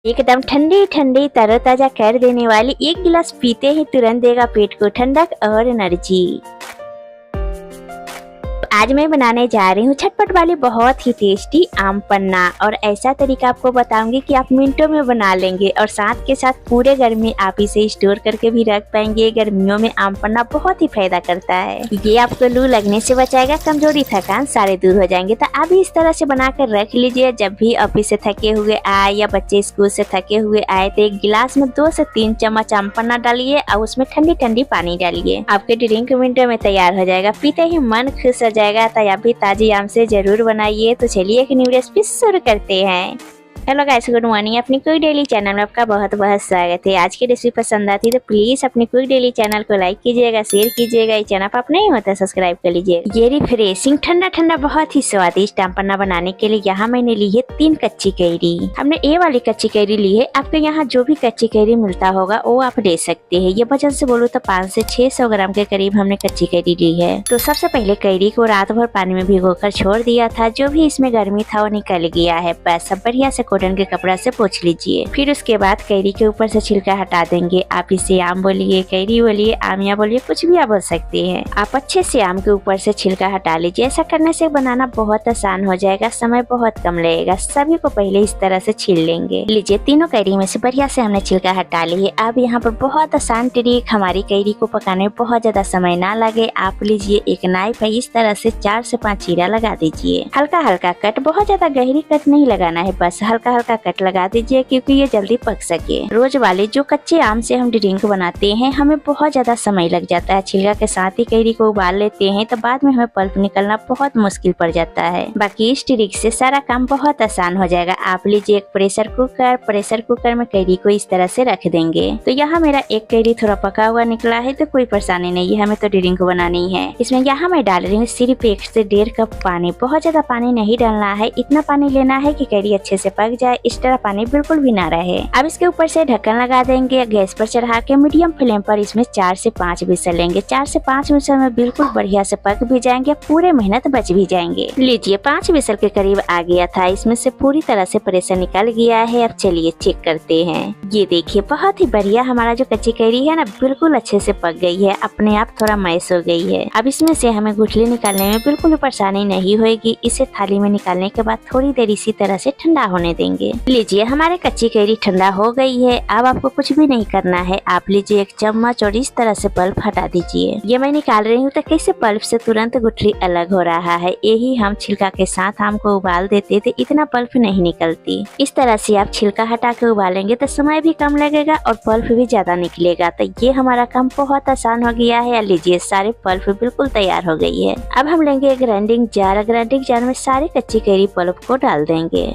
एकदम ठंडी ठंडी तरोताजा कर देने वाली एक गिलास पीते ही तुरंत देगा पेट को ठंडक और एनर्जी। आज मैं बनाने जा रही हूँ झटपट वाली बहुत ही टेस्टी आम पन्ना, और ऐसा तरीका आपको बताऊंगी कि आप मिनटों में बना लेंगे और साथ के साथ पूरे गर्मी आप इसे स्टोर करके भी रख पाएंगे। गर्मियों में आम पन्ना बहुत ही फायदा करता है। ये आपको लू लगने से बचाएगा, कमजोरी थकान सारे दूर हो जाएंगे। तो आप भी इस तरह से बना कर रख लीजिए। जब भी ऑफिस से थके हुए आए या बच्चे स्कूल से थके हुए आए तो एक गिलास में 2 से 3 चम्मच आम पन्ना डालिए और उसमें ठंडी ठंडी पानी डालिए। आपके ड्रिंक मिनटों में तैयार हो जाएगा। पीते ही मन खुश हो जाएगा। तो आप भी ताजी आम से जरूर बनाइए। तो चलिए एक न्यू रेसिपी शुरू करते हैं। Hello guys, good morning. अपनी क्विक डेली चैनल में आपका बहुत बहुत स्वागत है। आज की रेसिपी पसंद आती है तो प्लीज अपनी क्विक डेली चैनल को लाइक कीजिएगा, शेयर कीजिएगा। इस चैनल पर आप नहीं होता सब्सक्राइब कर लीजिए। ये रिफ्रेशिंग ठंडा ठंडा बहुत ही स्वादिष्ट आम पन्ना बनाने के लिए यहाँ मैंने ली है 3 कच्ची कैरी। हमने ये वाली कच्ची कैरी ली है। आपके यहाँ जो भी कच्ची कैरी मिलता होगा वो आप ले सकते हैं। ये वजन से बोलूँ तो 500 से 600 ग्राम के करीब हमने कच्ची कैरी ली है। तो सबसे पहले कैरी को रात भर पानी में भिगोकर छोड़ दिया था। जो भी इसमें गर्मी था वो निकल गया है। बस सब बढ़िया से कॉटन के कपड़ा से पोंछ लीजिए। फिर उसके बाद कैरी के ऊपर से छिलका हटा देंगे। आप इसे आम बोलिए, कैरी बोलिए, आमिया बोलिए, कुछ भी आप बोल सकते हैं। आप अच्छे से आम के ऊपर से छिलका हटा लीजिए। ऐसा करने से बनाना बहुत आसान हो जाएगा, समय बहुत कम लगेगा। सभी को पहले इस तरह से छील लेंगे। लीजिए, तीनों कैरी में से बढ़िया से हमने छिलका हटा ली है। अब यहाँ पर बहुत आसान ट्रिक, हमारी कैरी को पकाने में बहुत ज्यादा समय ना लगे। आप लीजिए एक नाइफ है, इस तरह से 4 से 5 चीरा लगा दीजिए। हल्का हल्का कट, बहुत ज्यादा गहरी कट नहीं लगाना है, बस हल्का हल्का कट लगा दीजिए क्योंकि ये जल्दी पक सके। रोज वाले जो कच्चे आम से हम ड्रिंक बनाते हैं हमें बहुत ज्यादा समय लग जाता है। छिलका के साथ ही कैरी को उबाल लेते हैं तो बाद में हमें पल्प निकलना बहुत मुश्किल पड़ जाता है। बाकी इस ट्रिक से सारा काम बहुत आसान हो जाएगा। आप लीजिए एक प्रेशर कुकर में कैरी को इस तरह से रख देंगे। तो यहाँ मेरा एक कैरी थोड़ा पका हुआ निकला है तो कोई परेशानी नहीं है, हमें तो ड्रिंक बनानी है। इसमें यहाँ मैं डाल रही हूँ सिर्फ 1 से 1.5 कप पानी। बहुत ज्यादा पानी नहीं डालना है, इतना पानी लेना है कि कैरी अच्छे से पक जाए। इस तरह पानी बिल्कुल भी ना रहे। अब इसके ऊपर से ढक्कन लगा देंगे। गैस पर चढ़ा के मीडियम फ्लेम पर इसमें 4 से 5 विसल लेंगे। 4 से 5 विसल में बिल्कुल बढ़िया से पक भी जाएंगे, पूरे मेहनत बच भी जाएंगे। लीजिए 5 विसल के करीब आ गया था। इसमें से पूरी तरह से प्रेशर निकल गया है। अब चलिए चेक करते हैं। ये देखिए बहुत ही बढ़िया हमारा जो कच्ची कैरी है ना बिल्कुल अच्छे से पक गई है, अपने आप थोड़ा मैश हो गई है। अब इसमें से हमें गुठली निकालने में बिल्कुल परेशानी नहीं होगी। इसे थाली में निकालने के बाद थोड़ी देर इसी तरह से ठंडा होने देंगे। लीजिए हमारे कच्ची कैरी ठंडा हो गई है। अब आपको कुछ भी नहीं करना है। आप लीजिए एक चम्मच और इस तरह से पल्प हटा दीजिए। ये मैं निकाल रही हूँ तो कैसे पल्प से तुरंत गुठली अलग हो रहा है। यही हम छिलका के साथ आम को उबाल देते थे, इतना पल्प नहीं निकलती। इस तरह से आप छिलका हटा के उबालेंगे तो समय भी कम लगेगा और पल्प भी ज्यादा निकलेगा। तो ये हमारा काम बहुत आसान हो गया है। लीजिए सारे पल्प बिल्कुल तैयार हो गई है। अब हम लेंगे ग्राइंडिंग जार में सारी कच्ची कैरी पल्प को डाल देंगे।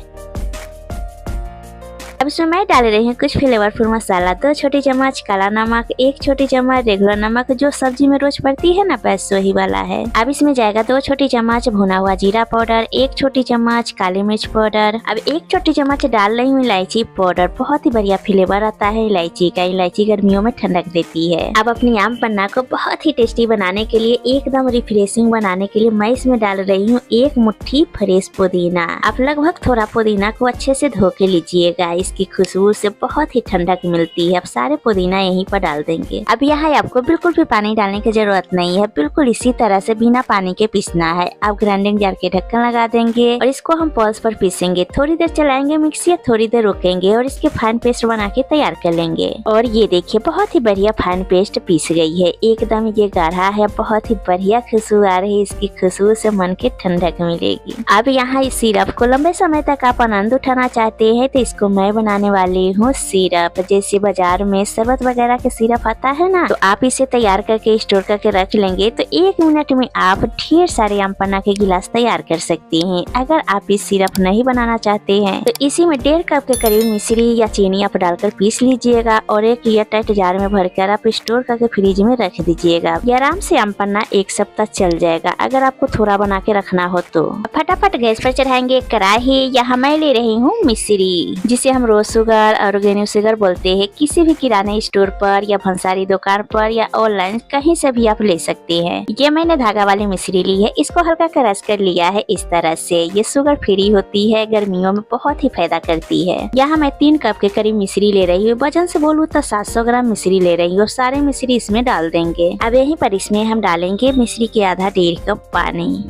अब इसमें मैं डाल रही हूँ कुछ फ्लेवरफुल मसाला। 2 छोटी चम्मच काला नमक, 1 छोटी चम्मच रेगुलर नमक जो सब्जी में रोज पड़ती है ना, बस वही वाला है। अब इसमें जाएगा 2 छोटी चम्मच भुना हुआ जीरा पाउडर, 1 छोटी चम्मच काली मिर्च पाउडर। अब 1 छोटी चम्मच डाल रही हूँ इलायची पाउडर। बहुत ही बढ़िया फ्लेवर आता है इलायची का। इलायची गर्मियों में ठंडक देती है। अब अपनी आम पन्ना को बहुत ही टेस्टी बनाने के लिए, एकदम रिफ्रेशिंग बनाने के लिए मैं इसमें डाल रही हूँ 1 मुट्ठी फ्रेश पुदीना। आप लगभग थोड़ा पुदीना को अच्छे से धो के लीजिएगा, इसकी खुशबू से बहुत ही ठंडक मिलती है। अब सारे पुदीना यहीं पर डाल देंगे। अब यहाँ आपको बिल्कुल भी पानी डालने की जरूरत नहीं है, बिल्कुल इसी तरह से बिना पानी के पीसना है। अब ग्राइंडिंग जार के ढक्कन लगा देंगे और इसको हम पल्स पर पीसेंगे। थोड़ी देर चलाएंगे मिक्सी या थोड़ी देर रोकेंगे और इसके फाइन पेस्ट बना के तैयार कर लेंगे। और ये देखिए बहुत ही बढ़िया फाइन पेस्ट पीस गई है। एकदम ये गाढ़ा है, बहुत ही बढ़िया खुशबू आ रही है। इसकी खुशबू से मन की ठंडक मिलेगी। अब यहाँ इस सिरप को लंबे समय तक आप आनंद उठाना चाहते हैं तो इसको मैं बनाने वाली हूँ सिरप। जैसे बाजार में शरबत वगैरह के सिरप आता है ना, तो आप इसे तैयार करके स्टोर करके रख लेंगे तो 1 मिनट में आप ढेर सारे आम पन्ना के गिलास तैयार कर सकते हैं। अगर आप इस सिरप नहीं बनाना चाहते हैं तो इसी में 1.5 कप के करीब मिश्री या चीनी आप डालकर पीस लीजिएगा और एक एयरटाइट जार में भरकर आप स्टोर करके फ्रिज में रख दीजिएगा। ये आराम से आम पन्ना 1 सप्ताह चल जाएगा अगर आपको थोड़ा बना के रखना हो तो। फटाफट गैस पर चढ़ाएंगे कढ़ाई। यहाँ मैं ले रही हूँ मिश्री जिसे हम रो शुगर, ऑर्गेनिक शुगर बोलते हैं, किसी भी किराने स्टोर पर या भंसारी दुकान पर या ऑनलाइन कहीं से भी आप ले सकते हैं। ये मैंने धागा वाली मिश्री ली है, इसको हल्का क्रश कर लिया है इस तरह से। ये शुगर फ्री होती है, गर्मियों में बहुत ही फायदा करती है। यहाँ मैं 3 कप के करीब मिश्री ले रही हूँ। वजन से बोलूँ तो 700 ग्राम मिश्री ले रही हूँ। सारे मिश्री इसमें डाल देंगे। अब यहीं पर इसमें हम डालेंगे मिश्री के आधा 1.5 कप पानी।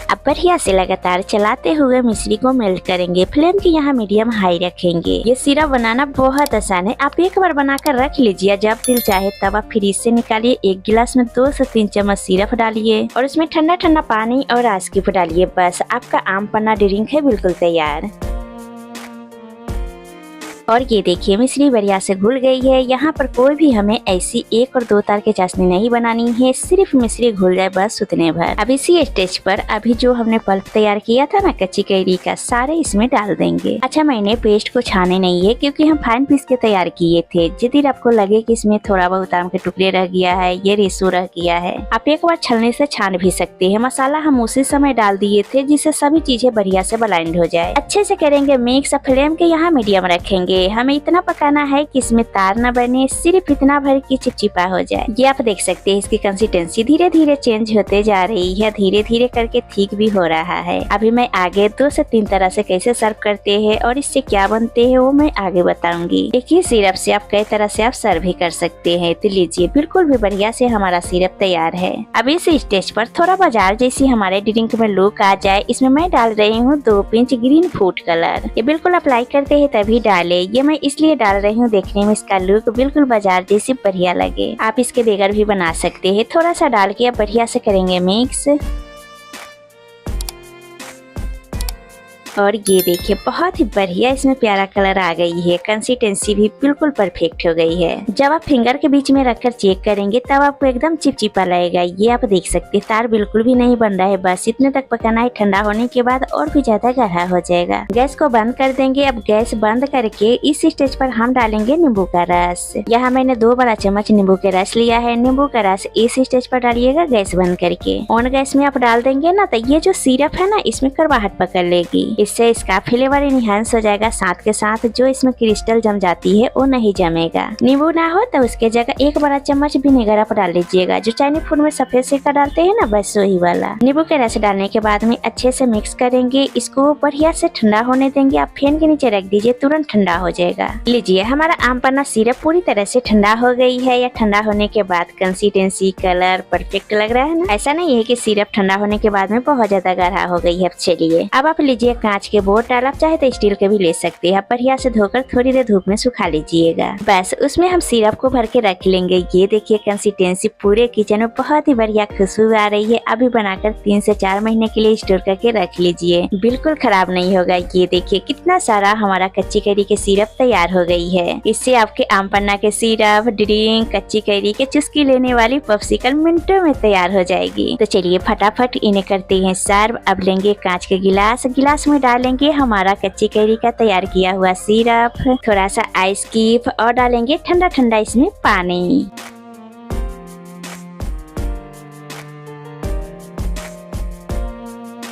अब बढ़िया से लगातार चलाते हुए मिश्री को मेल्ट करेंगे। फ्लेम की यहाँ मीडियम हाई रखेंगे। ये सिरप बनाना बहुत आसान है, आप एक बार बनाकर रख लीजिए। जब दिल चाहे तब आप फ्रिज से निकालिए। 1 गिलास में 2 से 3 चम्मच सिरप डालिए और उसमें ठंडा ठंडा पानी और आइस क्यूब डालिए। बस आपका आम पन्ना ड्रिंक है बिल्कुल तैयार। और ये देखिए मिश्री बढ़िया से घुल गई है। यहाँ पर कोई भी हमें ऐसी 1 और 2 तार की चाशनी नहीं बनानी है, सिर्फ मिश्री घुल जाए बस उतने भर। अब इसी स्टेज पर अभी जो हमने पल्प तैयार किया था ना कच्ची कैरी का, सारे इसमें डाल देंगे। अच्छा, मैंने पेस्ट को छाने नहीं है क्योंकि हम फाइन पीस के तैयार किए थे। यदि आपको लगे कि इसमें थोड़ा बहुत आम के टुकड़े रह गया है, ये रेसू रह गया है, आप एक बार छलने से छान भी सकते हैं। मसाला हम उसी समय डाल दिए थे जिससे सभी चीजें बढ़िया से ब्लेंड हो जाए। अच्छे से करेंगे मिक्स। फ्लेम के यहाँ मीडियम रखेंगे। हमें इतना पकाना है कि इसमें तार न बने, सिर्फ इतना भर की चिपचिपा हो जाए। ये आप देख सकते हैं इसकी कंसिस्टेंसी धीरे धीरे चेंज होते जा रही है, धीरे धीरे करके ठीक भी हो रहा है। अभी मैं आगे 2 से 3 तरह से कैसे सर्व करते हैं और इससे क्या बनते हैं वो मैं आगे बताऊंगी। एक ही सिरप से आप कई तरह से आप सर्व भी कर सकते हैं। तो लीजिए, बिल्कुल भी बढ़िया से हमारा सिरप तैयार है। अब इस स्टेज पर थोड़ा बाजार जैसी हमारे ड्रिंक में लुक आ जाए, इसमें मैं डाल रही हूँ 2 पिंच ग्रीन फूड कलर। ये बिल्कुल अप्लाई करते हैं तभी डाले। ये मैं इसलिए डाल रही हूँ, देखने में इसका लुक बिल्कुल बाजार जैसी बढ़िया लगे। आप इसके बगैर भी बना सकते हैं। थोड़ा सा डाल के अब बढ़िया से करेंगे मिक्स। और ये देखिए बहुत ही बढ़िया इसमें प्यारा कलर आ गई है। कंसिस्टेंसी भी बिल्कुल परफेक्ट हो गई है। जब आप फिंगर के बीच में रखकर चेक करेंगे तब आपको एकदम चिपचिपा लगेगा। ये आप देख सकते हैं तार बिल्कुल भी नहीं बन रहा है। बस इतने तक पकाना है। ठंडा होने के बाद और भी ज्यादा गाढ़ा हो जाएगा। गैस को बंद कर देंगे। अब गैस बंद करके इस स्टेज पर हम डालेंगे नींबू का रस। यहाँ मैंने 2 बड़ा चम्मच नींबू के रस लिया है। नींबू का रस इस स्टेज पर डालिएगा गैस बंद करके। ऑन गैस में आप डाल देंगे ना तो ये जो सिरप है ना इसमें करवाहट पकड़ लेगी। इससे इसका फ्लेवर इनहैंस हो जाएगा। साथ के साथ जो इसमें क्रिस्टल जम जाती है वो नहीं जमेगा। नींबू ना हो तो उसके जगह 1 बड़ा चम्मच विनेगर आप डाल लीजिएगा। जो चाइनीज फूड में सफेद सिरका डालते हैं ना, बस वही वाला। नींबू के रस डालने के बाद में अच्छे से मिक्स करेंगे। इसको बढ़िया से ठंडा होने देंगे। आप फैन के नीचे रख दीजिए, तुरंत ठंडा हो जाएगा। लीजिए, हमारा आम पन्ना सिरप पूरी तरह से ठंडा हो गई है। या ठंडा होने के बाद कंसिस्टेंसी, कलर परफेक्ट लग रहा है ना। ऐसा नहीं है कि सिरप ठंडा होने के बाद में बहुत ज्यादा गाढ़ा हो गई है। चलिए, अब आप लीजिए कांच के बोतल, आप चाहे तो स्टील के भी ले सकते हैं। बढ़िया से धोकर थोड़ी देर धूप में सुखा लीजिएगा। बस उसमें हम सिरप को भर के रख लेंगे। ये देखिए कंसिस्टेंसी पूरे किचन में बहुत ही बढ़िया खुशबू आ रही है। अभी बनाकर 3 से 4 महीने के लिए स्टोर करके रख लीजिए, बिल्कुल खराब नहीं होगा। ये देखिए कितना सारा हमारा कच्ची कैरी के सिरप तैयार हो गई है। इससे आपके आम पन्ना के सिरप, ड्रिंक, कच्ची कैरी के चुस्की लेने वाली पॉप्सिकल मिनटों में तैयार हो जाएगी। तो चलिए फटाफट इन्हें करते हैं सर्व। अब लेंगे कांच के गिलास में डालेंगे हमारा कच्ची कैरी का तैयार किया हुआ सिरप, थोड़ा सा आइस क्यूब और डालेंगे ठंडा ठंडा इसमें पानी।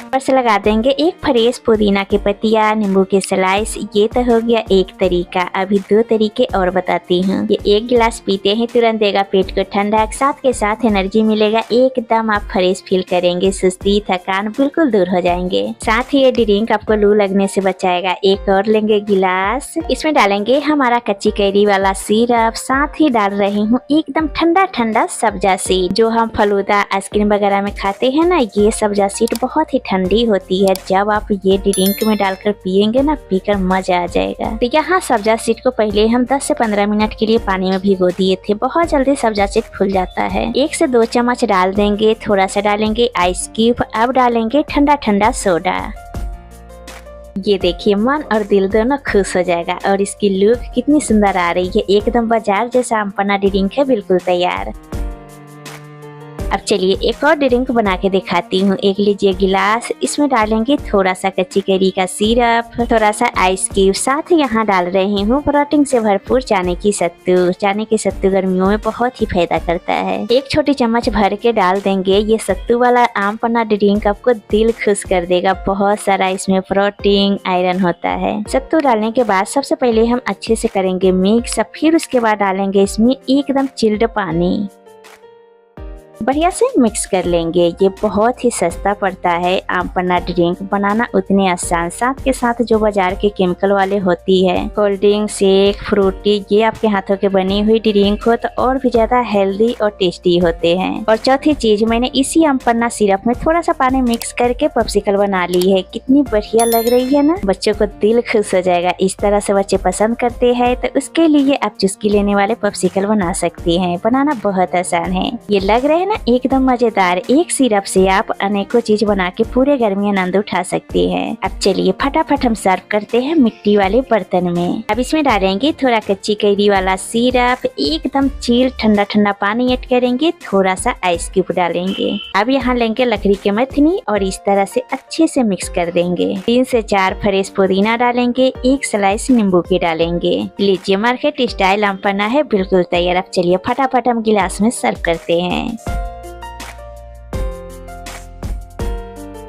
ऊपर से लगा देंगे 1 फ्रेश पुदीना की पत्तियां, नींबू के स्लाइस। ये तो हो गया एक तरीका। अभी 2 तरीके और बताती हूँ। ये 1 गिलास पीते हैं तुरंत देगा पेट को ठंडा, साथ के साथ एनर्जी मिलेगा। एकदम आप फ्रेश फील करेंगे, सुस्ती थकान बिल्कुल दूर हो जाएंगे। साथ ही ये ड्रिंक आपको लू लगने से बचाएगा। एक और लेंगे गिलास, इसमें डालेंगे हमारा कच्ची कैरी वाला सिरप। साथ ही डाल रही हूँ एकदम ठंडा ठंडा सब्जा सीड। जो हम फलूदा आइसक्रीम वगैरह में खाते हैं ना, ये सब्जा सीड बहुत ही ठंडी होती है। जब आप ये ड्रिंक में डालकर पियेंगे ना, पीकर मजा आ जाएगा। तो यहाँ सब्जा सीड को पहले हम 10 से 15 मिनट के लिए पानी में भिगो दिए थे। बहुत जल्दी सब्जा सीड फूल जाता है। 1 से 2 चम्मच डाल देंगे। थोड़ा सा डालेंगे आइस क्यूब। अब डालेंगे ठंडा ठंडा सोडा। ये देखिए मन और दिल दोनों खुश हो जाएगा। और इसकी लुक कितनी सुंदर आ रही है, एकदम बाजार जैसा आम पन्ना ड्रिंक है बिल्कुल तैयार। अब चलिए एक और ड्रिंक बना के दिखाती हूँ। एक लीजिए गिलास, इसमें डालेंगे थोड़ा सा कच्ची कैरी का सिरप, थोड़ा सा आइस क्यूब, साथ ही यहाँ डाल रही हूँ प्रोटीन से भरपूर चने की सत्तू। चने की सत्तू गर्मियों में बहुत ही फायदा करता है। एक छोटी चम्मच भर के डाल देंगे। ये सत्तू वाला आम पन्ना ड्रिंक आपको दिल खुश कर देगा। बहुत सारा इसमें प्रोटीन आयरन होता है। सत्तू डालने के बाद सबसे पहले हम अच्छे से करेंगे मिक्स, फिर उसके बाद डालेंगे इसमें एकदम चिल्ड पानी। बढ़िया से मिक्स कर लेंगे। ये बहुत ही सस्ता पड़ता है। आम पन्ना ड्रिंक बनाना उतने आसान, साथ के साथ जो बाजार के केमिकल वाले होती है कोल्ड ड्रिंक, शेक, फ्रूटी, ये आपके हाथों के बनी हुई ड्रिंक हो तो और भी ज्यादा हेल्दी और टेस्टी होते हैं। और चौथी चीज, मैंने इसी आम पन्ना सिरप में थोड़ा सा पानी मिक्स करके पॉप्सिकल बना ली है। कितनी बढ़िया लग रही है ना, बच्चों को दिल खुश हो जाएगा। इस तरह से बच्चे पसंद करते हैं तो उसके लिए आप चुस्की लेने वाले पॉप्सिकल बना सकती हैं। बनाना बहुत आसान है। ये लग रहे हैं एकदम मजेदार। एक सिरप से आप अनेकों चीज बना के पूरे गर्मी आनंद उठा सकते हैं। अब चलिए फटाफट हम सर्व करते हैं मिट्टी वाले बर्तन में। अब इसमें डालेंगे थोड़ा कच्ची कैरी वाला सिरप, एकदम चिल ठंडा ठंडा पानी ऐड करेंगे, थोड़ा सा आइस क्यूब डालेंगे। अब यहाँ लेंगे लकड़ी के मथनी और इस तरह से अच्छे से मिक्स कर देंगे। 3 से 4 फ्रेश पुदीना डालेंगे, 1 स्लाइस नींबू की डालेंगे। लीजिए मार्केट स्टाइल आम पन्ना है बिल्कुल तैयार। अब चलिए फटाफट हम गिलास में सर्व करते हैं।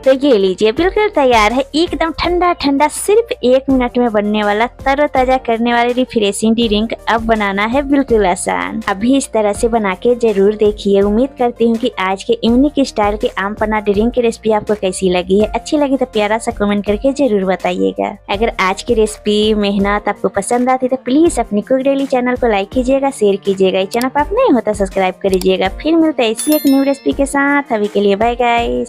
तो ये लीजिए बिल्कुल तैयार है। एकदम ठंडा ठंडा, सिर्फ 1 मिनट में बनने वाला तरोताजा करने वाले रिफ्रेशिंग ड्रिंक अब बनाना है बिल्कुल आसान। अभी इस तरह से बना के जरूर देखिए। उम्मीद करती हूँ कि आज के यूनिक स्टाइल के आम पन्ना ड्रिंक की रेसिपी आपको कैसी लगी है। अच्छी लगी तो प्यारा सा कमेंट करके जरूर बताइएगा। अगर आज की रेसिपी मेहनत आपको पसंद आती तो प्लीज अपनी कुक डेली चैनल को लाइक कीजिएगा, शेयर कीजिएगा। चैनल पर आप नहीं होता सब्सक्राइब कर लीजिएगा। फिर मिलते हैं इसी एक न्यू रेसिपी के साथ। अभी के लिए बाय गाइस।